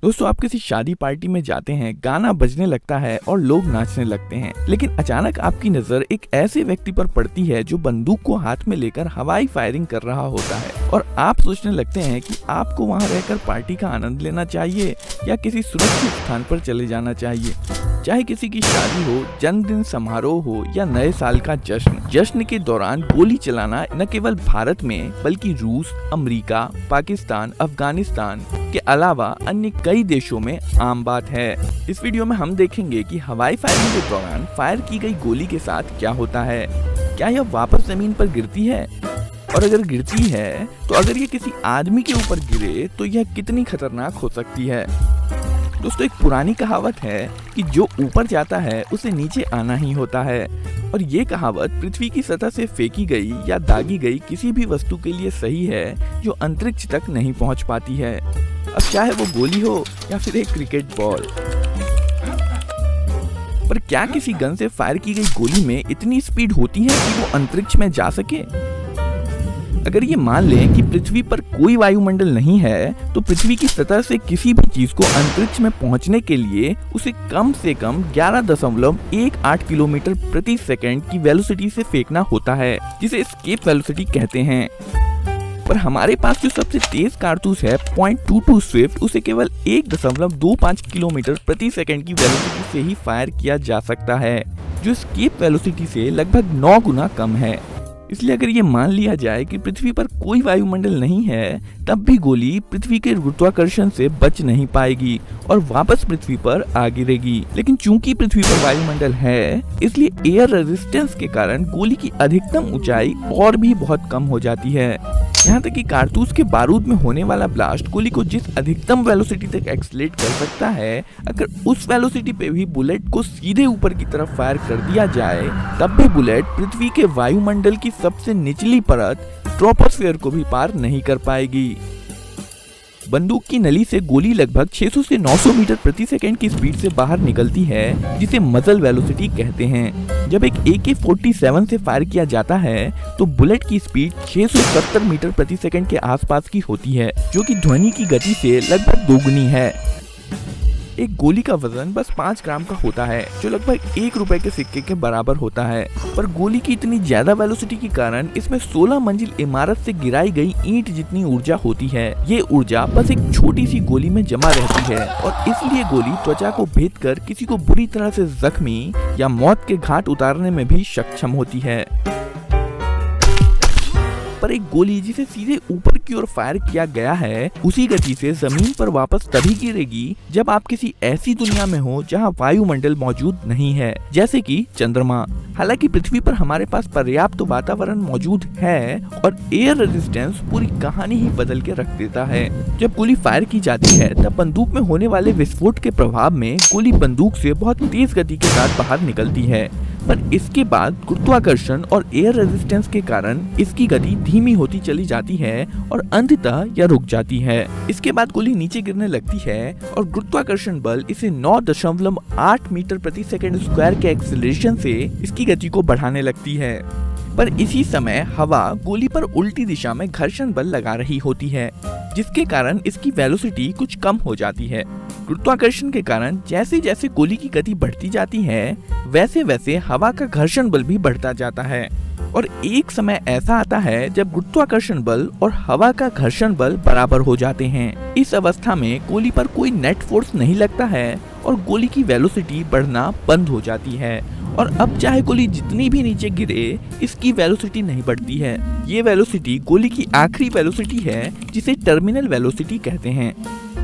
दोस्तों, आप किसी शादी पार्टी में जाते हैं, गाना बजने लगता है और लोग नाचने लगते हैं, लेकिन अचानक आपकी नजर एक ऐसे व्यक्ति पर पड़ती है जो बंदूक को हाथ में लेकर हवाई फायरिंग कर रहा होता है और आप सोचने लगते हैं कि आपको वहां रहकर पार्टी का आनंद लेना चाहिए या किसी सुरक्षित स्थान पर चले जाना चाहिए। चाहे किसी की शादी हो, जन्मदिन समारोह हो या नए साल का जश्न के दौरान गोली चलाना न केवल भारत में बल्कि रूस, अमेरिका, पाकिस्तान, अफगानिस्तान के अलावा अन्य कई देशों में आम बात है। इस वीडियो में हम देखेंगे कि हवाई फायरिंग के दौरान फायर की गई गोली के साथ क्या होता है, क्या यह वापस जमीन पर गिरती है, और अगर गिरती है तो अगर ये किसी आदमी के ऊपर गिरे तो यह कितनी खतरनाक हो सकती है। दोस्तों, एक पुरानी कहावत है कि जो ऊपर जाता है उसे नीचे आना ही होता है, और ये कहावत पृथ्वी की सतह से फेंकी गई या दागी गई किसी भी वस्तु के लिए सही है जो अंतरिक्ष तक नहीं पहुंच पाती है, अब चाहे वो गोली हो या फिर एक क्रिकेट बॉल। पर क्या किसी गन से फायर की गई गोली में इतनी स्पीड होती है कि वो अंतरिक्ष में जा सके? अगर ये मान लें कि पृथ्वी पर कोई वायुमंडल नहीं है तो पृथ्वी की सतह से किसी भी चीज को अंतरिक्ष में पहुंचने के लिए उसे कम से कम 11.18 किलोमीटर प्रति सेकंड की वेलोसिटी से फेंकना होता है, जिसे एस्केप वेलोसिटी कहते हैं। पर हमारे पास जो सबसे तेज कारतूस है .22 स्विफ्ट, उसे केवल 1.25 किलोमीटर प्रति सेकंड की वेलोसिटी से ही फायर किया जा सकता है, जो एस्केप वेलोसिटी से लगभग 9 गुना कम है। इसलिए अगर ये मान लिया जाए कि पृथ्वी पर कोई वायुमंडल नहीं है, तब भी गोली पृथ्वी के गुरुत्वाकर्षण से बच नहीं पाएगी और वापस पृथ्वी पर आ गिरेगी। लेकिन चूंकि पृथ्वी पर वायुमंडल है, इसलिए एयर रेजिस्टेंस के कारण गोली की अधिकतम ऊंचाई और भी बहुत कम हो जाती है। यहाँ तक कि कारतूस के बारूद में होने वाला ब्लास्ट गोली को जिस अधिकतम वेलोसिटी तक एक्सीलरेट कर सकता है, अगर उस वेलोसिटी पे भी बुलेट को सीधे ऊपर की तरफ फायर कर दिया जाए, तब भी बुलेट पृथ्वी के वायुमंडल की सबसे निचली परत ट्रोपोस्फीयर को भी पार नहीं कर पाएगी। बंदूक की नली से गोली लगभग 600 से 900 मीटर प्रति सेकंड की स्पीड से बाहर निकलती है, जिसे मजल वेलोसिटी कहते हैं। जब एक AK-47 से फायर किया जाता है तो बुलेट की स्पीड 670 मीटर प्रति सेकंड के आसपास की होती है, जो कि ध्वनि की गति से लगभग दोगुनी है। एक गोली का वजन बस 5 ग्राम का होता है, जो लगभग 1 रुपए के सिक्के के बराबर होता है। पर गोली की इतनी ज्यादा वेलोसिटी के कारण इसमें 16 मंजिल इमारत से गिराई गई ईंट जितनी ऊर्जा होती है। ये ऊर्जा बस एक छोटी सी गोली में जमा रहती है और इसलिए गोली त्वचा को भेद कर किसी को बुरी तरह से जख्मी या मौत के घाट उतारने में भी सक्षम होती है। पर एक गोली जिसे सीधे ऊपर की ओर फायर किया गया है, उसी गति से जमीन पर वापस तभी गिरेगी जब आप किसी ऐसी दुनिया में हो जहां वायुमंडल मौजूद नहीं है, जैसे कि चंद्रमा। हालांकि पृथ्वी पर हमारे पास पर्याप्त वातावरण मौजूद है और एयर रेजिस्टेंस पूरी कहानी ही बदल के रख देता है। जब गोली फायर की जाती है तब बंदूक में होने वाले विस्फोट के प्रभाव में गोली बंदूक से बहुत तेज गति के साथ बाहर निकलती है, पर इसके बाद गुरुत्वाकर्षण और एयर रेजिस्टेंस के कारण इसकी गति धीमी होती चली जाती है और अंततः यह रुक जाती है। इसके बाद गोली नीचे गिरने लगती है और गुरुत्वाकर्षण बल इसे 9.8 मीटर प्रति सेकंड स्क्वायर के एक्सीलरेशन से इसकी गति को बढ़ाने लगती है। पर इसी समय हवा गोली पर उल्टी दिशा में घर्षण बल लगा रही होती है, जिसके कारण इसकी वेलोसिटी कुछ कम हो जाती है। गुरुत्वाकर्षण के कारण जैसे जैसे गोली की गति बढ़ती जाती है, वैसे वैसे हवा का घर्षण बल भी बढ़ता जाता है और एक समय ऐसा आता है जब गुरुत्वाकर्षण बल और हवा का घर्षण बल बराबर हो जाते हैं। इस अवस्था में गोली पर कोई नेट फोर्स नहीं लगता है और गोली की वेलोसिटी बढ़ना बंद हो जाती है, और अब चाहे गोली जितनी भी नीचे गिरे, इसकी वेलोसिटी नहीं बढ़ती है। ये वेलोसिटी गोली की आखिरी वेलोसिटी है, जिसे टर्मिनल वेलोसिटी कहते हैं।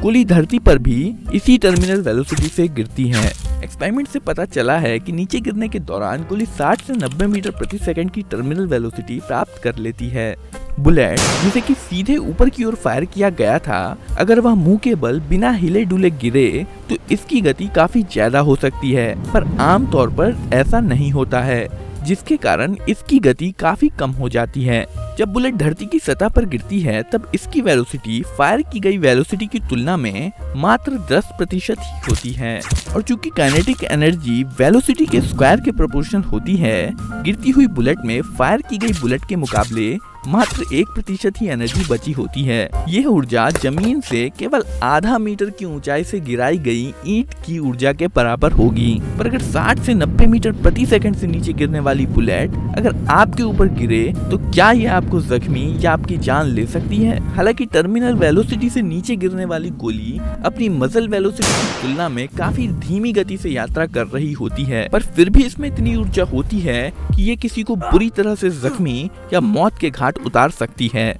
गोली धरती पर भी इसी टर्मिनल वेलोसिटी से गिरती है। एक्सपेरिमेंट से पता चला है कि नीचे गिरने के दौरान गोली 60 से 90 मीटर प्रति सेकंड की टर्मिनल वेलोसिटी प्राप्त कर लेती है। बुलेट जिसे कि सीधे ऊपर की ओर फायर किया गया था, अगर वह मुंह के बल बिना हिले डुले गिरे तो इसकी गति काफी ज्यादा हो सकती है, पर आमतौर पर ऐसा नहीं होता है, जिसके कारण इसकी गति काफी कम हो जाती है। जब बुलेट धरती की सतह पर गिरती है तब इसकी वेलोसिटी फायर की गई वेलोसिटी की तुलना में मात्र 10% ही होती है, और चूंकि काइनेटिक एनर्जी वेलोसिटी के स्क्वायर के प्रोपोर्शनल होती है, गिरती हुई बुलेट में फायर की गई बुलेट के मुकाबले मात्र 1% ही एनर्जी बची होती है। यह ऊर्जा जमीन से केवल आधा मीटर की ऊंचाई से गिराई गई ईंट की ऊर्जा के बराबर होगी। पर अगर 60 से 90 मीटर प्रति सेकंड से नीचे गिरने वाली बुलेट अगर आपके ऊपर गिरे तो क्या यह आपको जख्मी या आपकी जान ले सकती है? हालांकि टर्मिनल वेलोसिटी से नीचे गिरने वाली गोली अपनी मजल वेलोसिटी की तुलना में काफी धीमी गति से यात्रा कर रही होती है, पर फिर भी इसमें इतनी ऊर्जा होती है कि ये किसी को बुरी तरह से जख्मी या मौत के घाट उतार सकती है।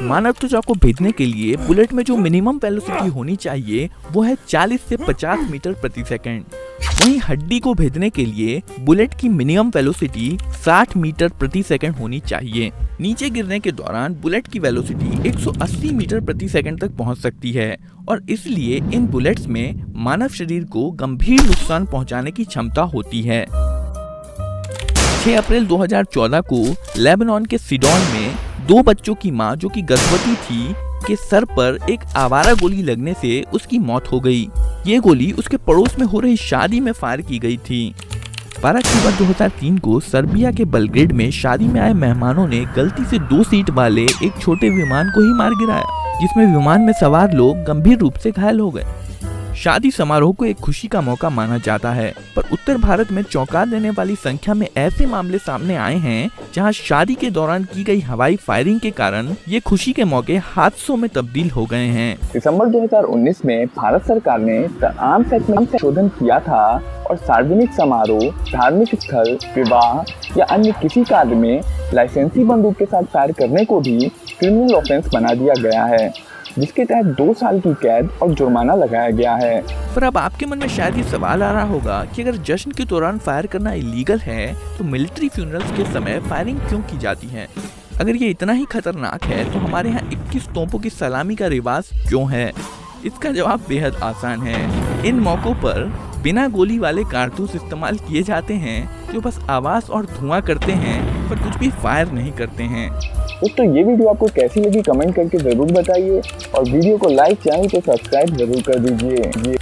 मानव त्वचा को भेजने के लिए बुलेट में जो मिनिमम वेलोसिटी होनी चाहिए वो है 40 से 50 मीटर प्रति सेकंड। वहीं हड्डी को भेजने के लिए बुलेट की मिनिमम वेलोसिटी 60 मीटर प्रति सेकंड होनी चाहिए। नीचे गिरने के दौरान बुलेट की वेलोसिटी 180 मीटर प्रति सेकंड तक पहुंच सकती है और इसलिए इन बुलेट्स में मानव शरीर को गंभीर नुकसान पहुंचाने की क्षमता होती है। 6 अप्रैल 2014 को लेबनान के सिडोन में 2 बच्चों की मां जो कि गर्भवती थी के सर पर एक आवारा गोली लगने से उसकी मौत हो गई। ये गोली उसके पड़ोस में हो रही शादी में फायर की गई थी। 12 अक्टूबर 2003 को सर्बिया के बेलग्रेड में शादी में आए मेहमानों ने गलती से 2 सीट वाले एक छोटे विमान को ही मार गिराया, जिसमें विमान में सवार लोग गंभीर रूप से घायल हो गए। शादी समारोह को एक खुशी का मौका माना जाता है, पर उत्तर भारत में चौंका देने वाली संख्या में ऐसे मामले सामने आए हैं जहां शादी के दौरान की गई हवाई फायरिंग के कारण ये खुशी के मौके हादसों में तब्दील हो गए हैं। दिसंबर 2019 में भारत सरकार ने आर्म्स एक्ट में संशोधन किया था और सार्वजनिक समारोह, धार्मिक स्थल, विवाह या अन्य किसी कार्य में लाइसेंसी बंदूक के साथ फायर करने को भी क्रिमिनल ऑफेंस बना दिया गया है, जिसके तहत 2 साल की कैद और जुर्माना लगाया गया है। पर अब आपके मन में शायद ये सवाल आ रहा होगा कि अगर जश्न के दौरान फायर करना इलीगल है तो मिलिट्री फ्यूनरल्स के समय फायरिंग क्यों की जाती है? अगर ये इतना ही खतरनाक है तो हमारे यहाँ 21 तोपों की सलामी का रिवाज क्यों है? इसका जवाब बेहद आसान है। इन मौकों पर बिना गोली वाले कारतूस इस्तेमाल किए जाते हैं जो बस आवाज और धुआं करते हैं पर कुछ भी फायर नहीं करते हैं। दोस्तों, ये वीडियो आपको कैसी लगी कमेंट करके जरूर बताइए और वीडियो को लाइक, चैनल को सब्सक्राइब जरूर कर दीजिए।